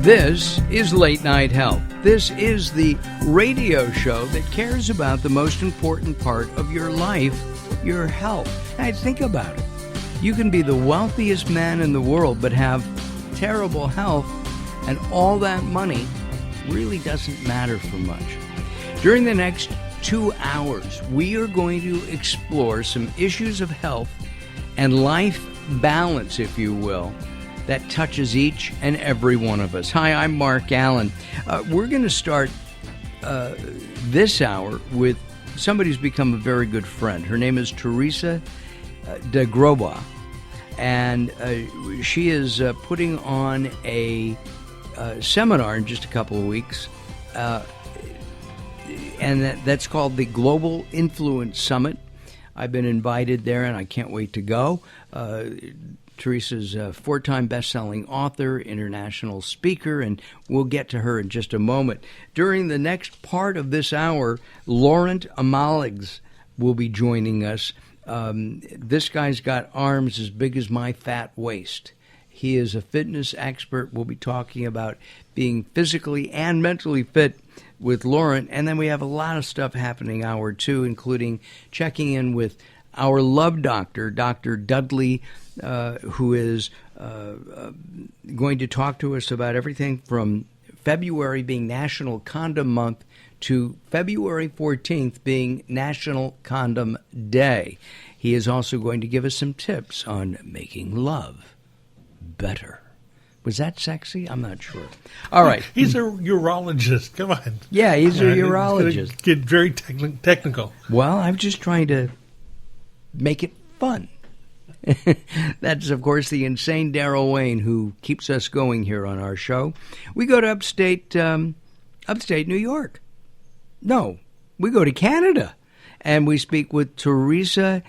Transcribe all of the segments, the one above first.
This is Late Night Health. This is the radio show that cares about the most important part of your life, your health. Now, think about it. You can be the wealthiest man in the world, but have terrible health, and all that money really doesn't matter for much. During the next 2 hours, we are going to explore some issues of health and life balance, if you will, that touches each and every one of us. Hi, I'm Mark Alyn. We're going to start this hour with somebody who's become a very good friend. Her name is Teresa de Grosbois, and she is putting on a seminar in just a couple of weeks, and that's called the Global Influence Summit. I've been invited there, and I can't wait to go. Teresa's a 4-time best-selling author, international speaker, and we'll get to her in just a moment. During the next part of this hour, Laurent Amalrics will be joining us. This guy's got arms as big as my fat waist. He is a fitness expert. We'll be talking about being physically and mentally fit with Laurent. And then we have a lot of stuff happening hour 2, including checking in with our love doctor, Dr. Dudley, who is going to talk to us about everything from February being National Condom Month to February 14th being National Condom Day. He is also going to give us some tips on making love better. Was that sexy? I'm not sure. All right. He's a urologist. Come on. Yeah, he's a urologist. Get very technical. Well, I'm just trying to make it fun. That's, of course, the insane Daryl Wayne who keeps us going here on our show. We go to upstate New York. No, we go to Canada, and we speak with Teresa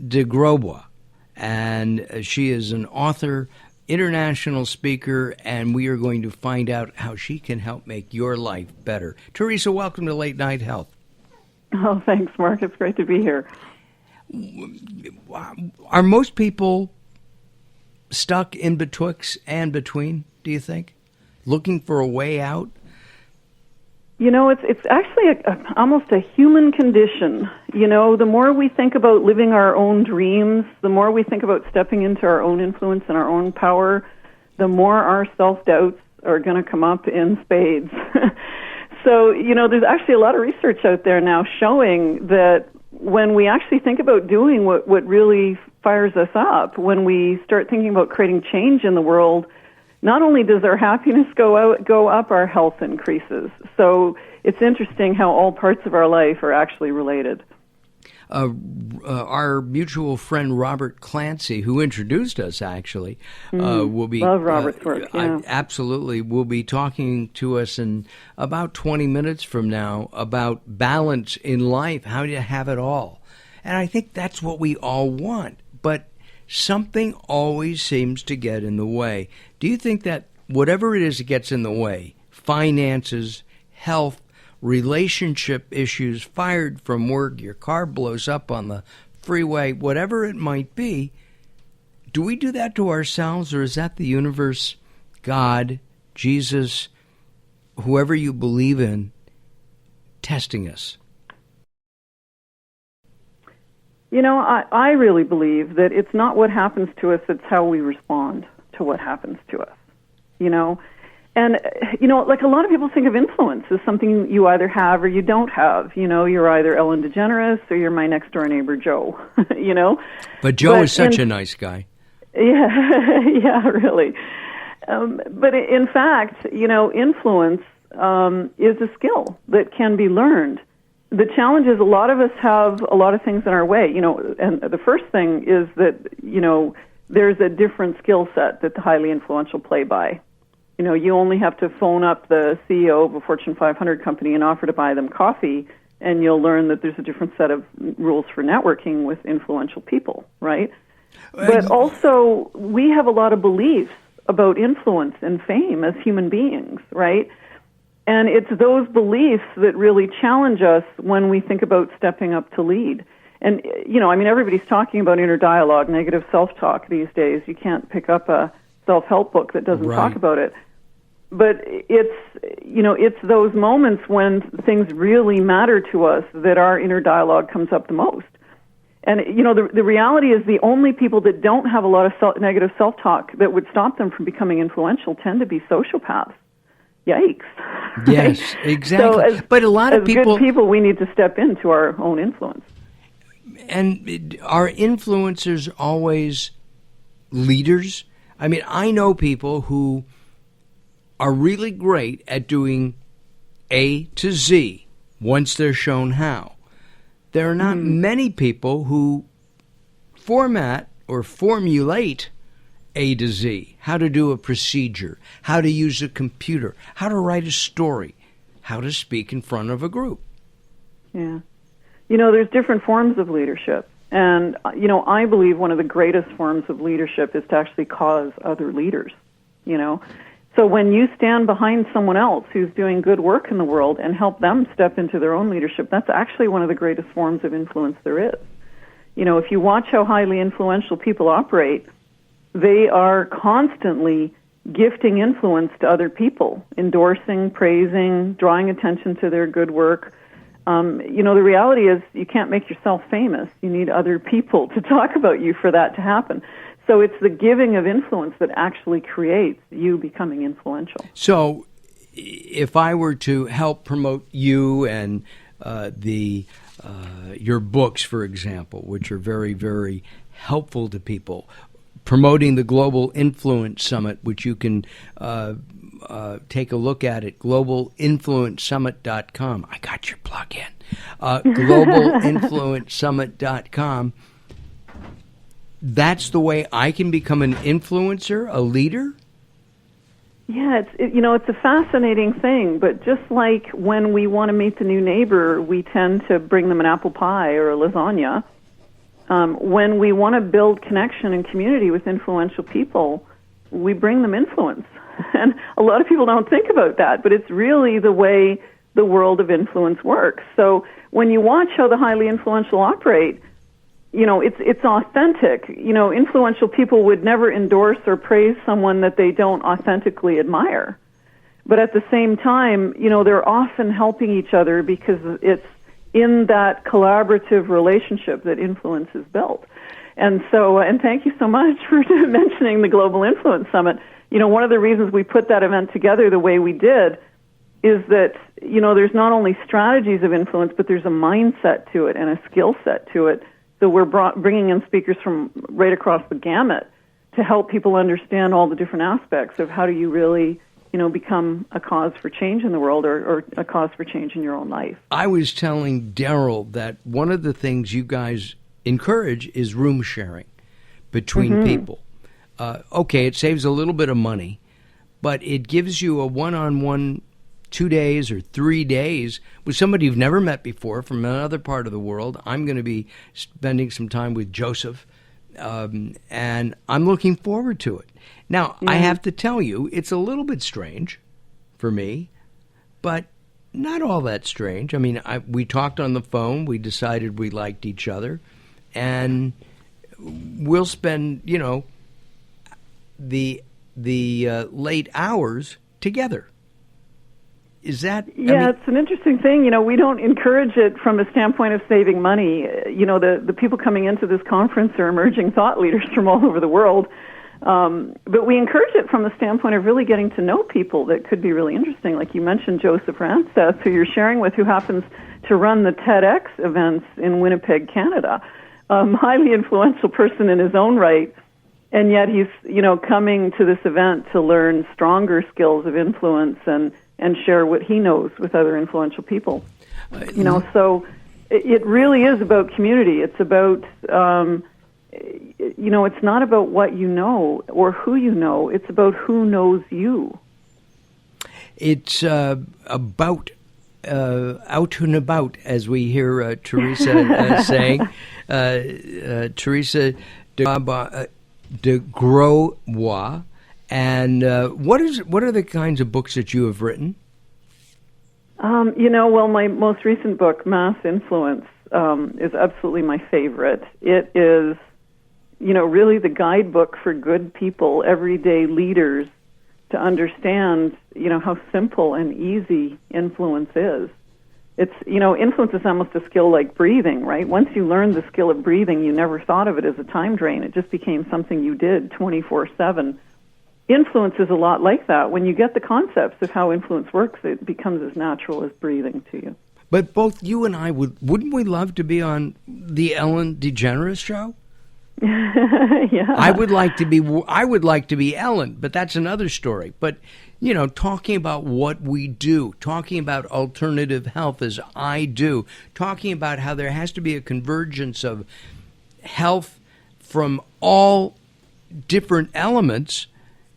de Grosbois, and she is an author, international speaker, and we are going to find out how she can help make your life better. Teresa, welcome to Late Night Health. Oh, thanks, Mark. It's great to be here. Are most people stuck in betwixt and between, do you think? Looking for a way out? You know, it's actually almost a human condition. You know, the more we think about living our own dreams, the more we think about stepping into our own influence and our own power, the more our self-doubts are going to come up in spades. So, you know, there's actually a lot of research out there now showing that when we actually think about doing what really fires us up, when we start thinking about creating change in the world, not only does our happiness go up, our health increases. So it's interesting how all parts of our life are actually related. Our mutual friend Robert Clancy, who introduced us, actually, will be... Love Robert's work, yeah. Absolutely. Will be talking to us in about 20 minutes from now about balance in life, how to have it all. And I think that's what we all want. But something always seems to get in the way. Do you think that whatever it is that gets in the way, finances, health, relationship issues, fired from work, your car blows up on the freeway, whatever it might be, do we do that to ourselves, or is that the universe, God, Jesus, whoever you believe in, testing us? You know, I really believe that it's not what happens to us, it's how we respond to what happens to us, you know? And, you know, like a lot of people think of influence as something you either have or you don't have. You know, you're either Ellen Degeneres or you're my next-door neighbor, Joe, you know? But Joe is such a nice guy. Yeah, yeah, really. But in fact, you know, influence is a skill that can be learned. The challenge is a lot of us have a lot of things in our way, you know, and the first thing is that, you know, there's a different skill set that the highly influential play by. You know, you only have to phone up the CEO of a Fortune 500 company and offer to buy them coffee, and you'll learn that there's a different set of rules for networking with influential people, right? But also, we have a lot of beliefs about influence and fame as human beings, right? And it's those beliefs that really challenge us when we think about stepping up to lead. And, you know, I mean, everybody's talking about inner dialogue, negative self-talk these days. You can't pick up a self-help book that doesn't talk about it. but it's those moments when things really matter to us that our inner dialogue comes up the most. And, the reality is the only people that don't have a lot of negative self-talk that would stop them from becoming influential tend to be sociopaths. Yikes. Yes, exactly. So but a lot of people... good people, we need to step into our own influence. And are influencers always leaders? I mean, I know people who are really great at doing A to Z once they're shown how. There are not many people who format or formulate A to Z, how to do a procedure, how to use a computer, how to write a story, how to speak in front of a group. Yeah. There's different forms of leadership. And, I believe one of the greatest forms of leadership is to actually cause other leaders, So when you stand behind someone else who's doing good work in the world and help them step into their own leadership, that's actually one of the greatest forms of influence there is. If you watch how highly influential people operate, they are constantly gifting influence to other people, endorsing, praising, drawing attention to their good work. The reality is you can't make yourself famous. You need other people to talk about you for that to happen. So it's the giving of influence that actually creates you becoming influential. So if I were to help promote you and your books, for example, which are very, very helpful to people, promoting the Global Influence Summit, which you can take a look at globalinfluencesummit.com. I got your plug in. Globalinfluencesummit.com. That's the way I can become an influencer, a leader? Yeah, it's a fascinating thing, but just like when we want to meet the new neighbor, we tend to bring them an apple pie or a lasagna. When we want to build connection and community with influential people, we bring them influence. And a lot of people don't think about that, but it's really the way the world of influence works. So when you watch how the highly influential operate, it's authentic. Influential people would never endorse or praise someone that they don't authentically admire. But at the same time, they're often helping each other because it's in that collaborative relationship that influence is built. And so, and thank you so much for mentioning the Global Influence Summit. One of the reasons we put that event together the way we did is that, there's not only strategies of influence, but there's a mindset to it and a skill set to it. So we're bringing in speakers from right across the gamut to help people understand all the different aspects of how do you really, become a cause for change in the world or a cause for change in your own life. I was telling Daryl that one of the things you guys encourage is room sharing between people. Okay, it saves a little bit of money, but it gives you a one-on-one 2 days or 3 days with somebody you've never met before from another part of the world. I'm going to be spending some time with Joseph, and I'm looking forward to it. Now, I have to tell you, it's a little bit strange for me, but not all that strange. I mean, we talked on the phone. We decided we liked each other, and we'll spend, the late hours together. Is that... Yeah, it's an interesting thing. We don't encourage it from a standpoint of saving money. The people coming into this conference are emerging thought leaders from all over the world. But we encourage it from the standpoint of really getting to know people that could be really interesting. Like you mentioned Joseph Ranseth, who you're sharing with, who happens to run the TEDx events in Winnipeg, Canada. Highly influential person in his own right. And yet he's, coming to this event to learn stronger skills of influence and share what he knows with other influential people. So it really is about community. It's about, it's not about what you know or who you know. It's about who knows you. It's about out and about, as we hear Teresa saying. Teresa de Grosbois. And what are the kinds of books that you have written? My most recent book, Mass Influence, is absolutely my favorite. It is, really the guidebook for good people, everyday leaders, to to understand, how simple and easy influence is. It's, influence is almost a skill like breathing, right? Once you learned the skill of breathing, you never thought of it as a time drain. It just became something you did 24/7. Influence is a lot like that. When you get the concepts of how influence works, it becomes as natural as breathing to you. But both you and I wouldn't we love to be on the Ellen Degeneres show? Yeah. I would like to be Ellen, but that's another story. But talking about what we do, talking about alternative health as I do, talking about how there has to be a convergence of health from all different elements,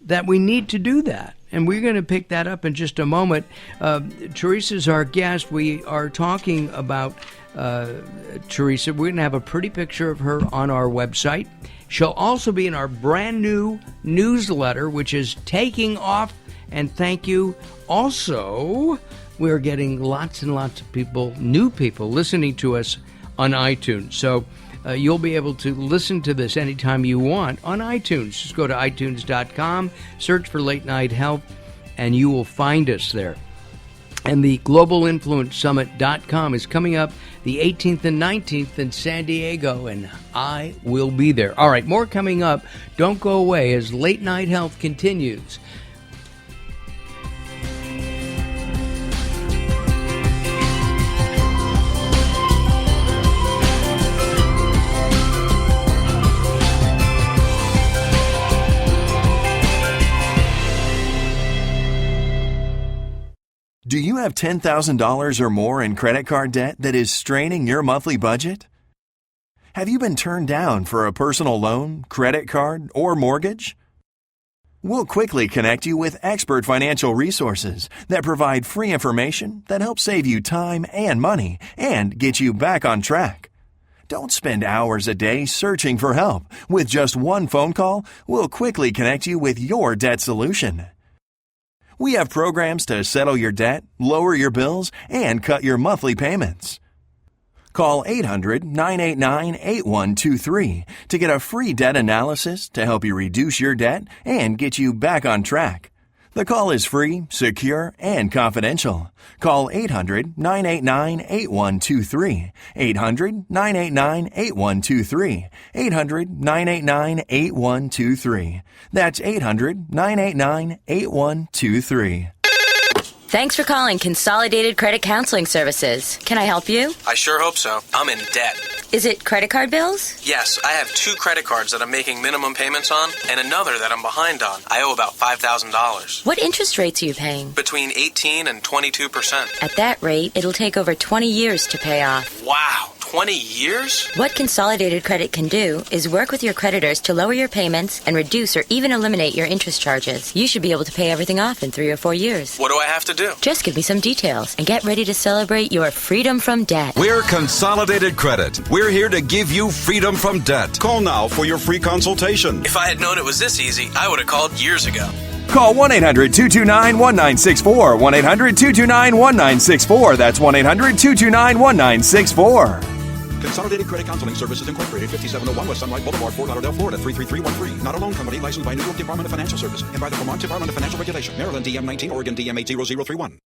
that we need to do that. And we're going to pick that up in just a moment. Teresa's our guest. We are talking about Teresa. We're going to have a pretty picture of her on our website. She'll also be in our brand new newsletter, which is taking off. And thank you. Also, we're getting lots and lots of new people listening to us on iTunes. So you'll be able to listen to this anytime you want on iTunes. Just go to iTunes.com, search for Late Night Health, and you will find us there. And the globalinfluencesummit.com is coming up the 18th and 19th in San Diego, and I will be there. All right, more coming up. Don't go away as Late Night Health continues. Do you have $10,000 or more in credit card debt that is straining your monthly budget? Have you been turned down for a personal loan, credit card, or mortgage? We'll quickly connect you with expert financial resources that provide free information that helps save you time and money and get you back on track. Don't spend hours a day searching for help. With just one phone call, we'll quickly connect you with your debt solution. We have programs to settle your debt, lower your bills, and cut your monthly payments. Call 800-989-8123 to get a free debt analysis to help you reduce your debt and get you back on track. The call is free, secure, and confidential. Call 800-989-8123. 800-989-8123. 800-989-8123. That's 800-989-8123. Thanks for calling Consolidated Credit Counseling Services. Can I help you? I sure hope so. I'm in debt. Is it credit card bills? Yes, I have 2 credit cards that I'm making minimum payments on and another that I'm behind on. I owe about $5,000. What interest rates are you paying? Between 18 and 22%. At that rate, it'll take over 20 years to pay off. Wow, 20 years? What Consolidated Credit can do is work with your creditors to lower your payments and reduce or even eliminate your interest charges. You should be able to pay everything off in 3 or 4 years. What do I have to do? Just give me some details and get ready to celebrate your freedom from debt. We're Consolidated Credit. We're here to give you freedom from debt. Call now for your free consultation. If I had known it was this easy, I would have called years ago. Call 1-800-229-1964. 1-800-229-1964. That's 1-800-229-1964. Consolidated Credit Counseling Services Incorporated, 5701 West Sunlight Boulevard, Fort Lauderdale, Florida, 33313. Not a loan company licensed by New York Department of Financial Services and by the Vermont Department of Financial Regulation. Maryland DM 19, Oregon DM 80031.